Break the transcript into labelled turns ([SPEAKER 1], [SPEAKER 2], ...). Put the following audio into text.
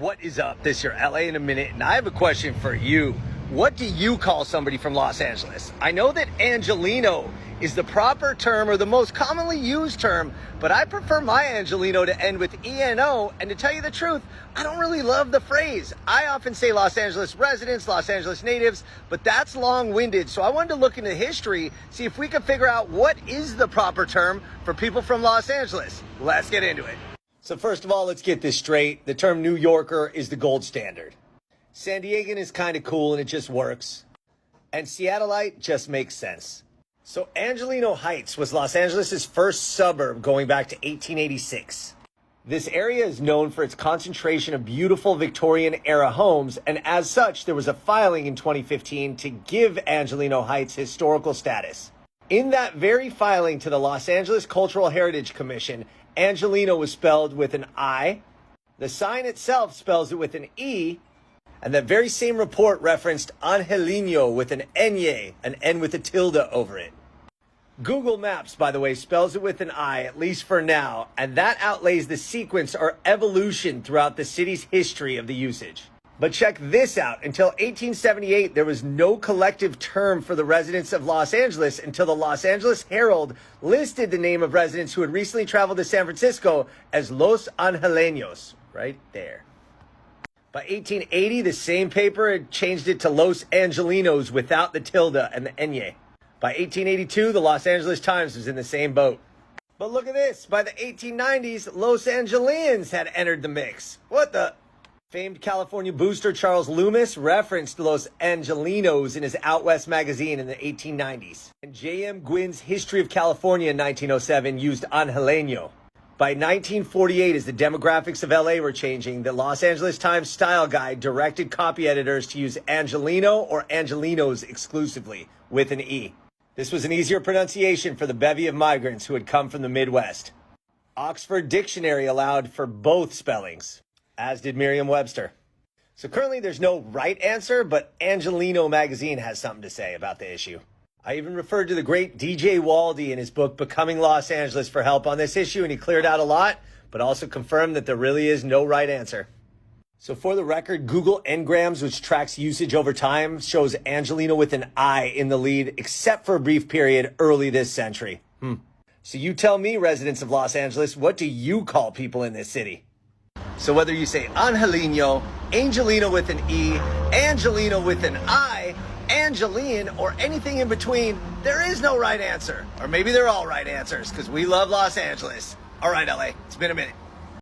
[SPEAKER 1] What is up? This your LA in a minute, and I have a question for you. What do you call somebody from Los Angeles? I know that Angelino is the proper term or the most commonly used term, but I prefer my Angelino to end with ENO, and to tell you the truth, I don't really love the phrase. I often say Los Angeles residents, Los Angeles natives, but that's long-winded, so I wanted to look into history, see if we can figure out what is the proper term for people from Los Angeles. Let's get into it. So first of all, let's get this straight. The term New Yorker is the gold standard. San Diegan is kind of cool and it just works. And Seattleite just makes sense. So Angeleno Heights was Los Angeles' first suburb going back to 1886. This area is known for its concentration of beautiful Victorian-era homes, and as such, there was a filing in 2015 to give Angeleno Heights historical status. In that very filing to the Los Angeles Cultural Heritage Commission, Angeleno was spelled with an I. The sign itself spells it with an E. And that very same report referenced Angeleño with an Enye, an N with a tilde over it. Google Maps, by the way, spells it with an I, at least for now, and that outlays the sequence or evolution throughout the city's history of the usage. But check this out. Until 1878, there was no collective term for the residents of Los Angeles until the Los Angeles Herald listed the name of residents who had recently traveled to San Francisco as Los Angeleños, right there. By 1880, the same paper had changed it to Los Angelenos without the tilde and the enye. By 1882, the Los Angeles Times was in the same boat. But look at this. By the 1890s, Los Angeleans had entered the mix. What the? Famed California booster Charles Loomis referenced Los Angelenos in his Out West magazine in the 1890s. And J.M. Gwynn's History of California in 1907 used Angeleño. By 1948, as the demographics of LA were changing, the Los Angeles Times Style Guide directed copy editors to use Angelino or Angelenos exclusively, with an E. This was an easier pronunciation for the bevy of migrants who had come from the Midwest. Oxford Dictionary allowed for both spellings, as did Merriam-Webster. So currently there's no right answer, but Angeleno magazine has something to say about the issue. I even referred to the great DJ Waldy in his book, Becoming Los Angeles, for help on this issue, and he cleared out a lot, but also confirmed that there really is no right answer. So for the record, Google Ngrams, which tracks usage over time, shows Angeleno with an I in the lead, except for a brief period early this century. So you tell me, residents of Los Angeles, what do you call people in this city? So whether you say Angeleño, Angeleno with an E, Angelino with an I, Angelean, or anything in between, there is no right answer. Or maybe they're all right answers, because we love Los Angeles. All right, LA, it's been a minute.